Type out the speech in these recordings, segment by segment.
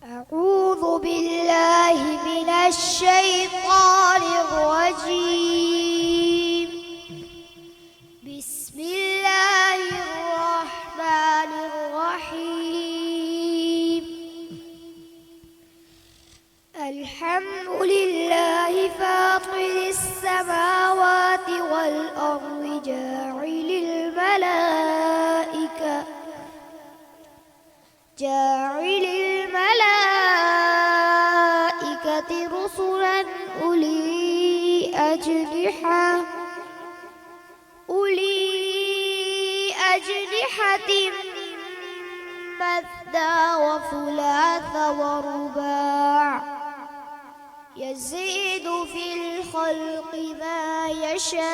أعوذ بالله من الشيطان الرجيم. بسم الله الرحمن الرحيم. الحمد لله فاطر السماوات والأرض جاعل الملائكة رسلا أولي أجنحة مثنى وثلاث ورباع يزيد في الخلق ما يشاء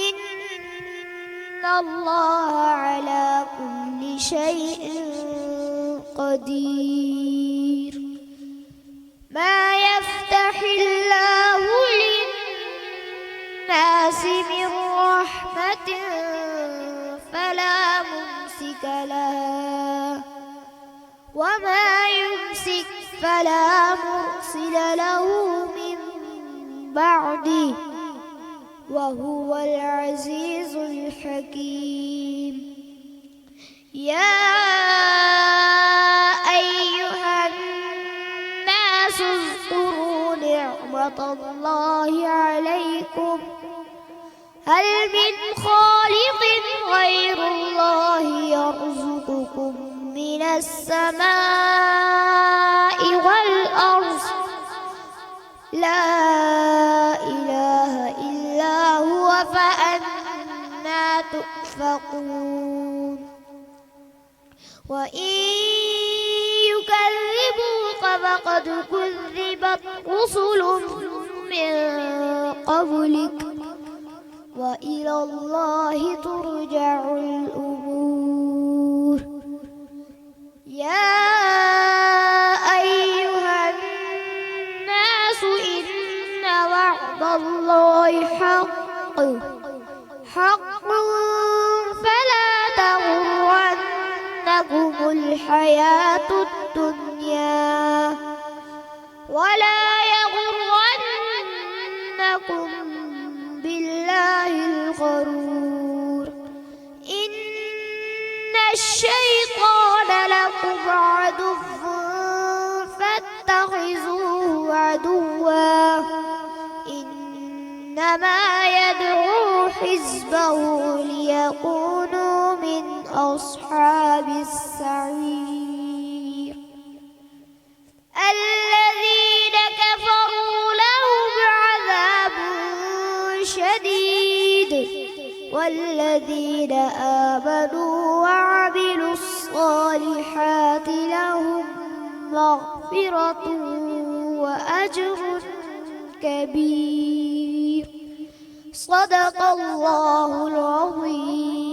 إن الله على كل شيء قدير. ما يفتح الله للناس من رحمة فلا ممسك لها وما يمسك فلا مرسل له من بعده وهو العزيز الحكيم. يا أيها الناس اذكروا نعمة الله عليكم هل من خالق غير الله يرزقكم من السماء والأرض لا إله إلا هو فأنى تؤفكون. وإن يكذبوك فقد كذبت رسل من قبلك وإلى الله ترجع الأمور. يا أيها الناس إن وعد الله حق فلا تغرنكم الحياة الدنيا ولا يغرنكم بالله الغرور. إن الشيطان لكم عدو فاتخذوه عدوا إنما يدعو حزبه ليكونوا من أصحاب السعير. الذين كفروا لهم عذاب شديد والذين آمنوا وعملوا الصالحات لهم مغفرة وأجر كبير. صدق الله العظيم.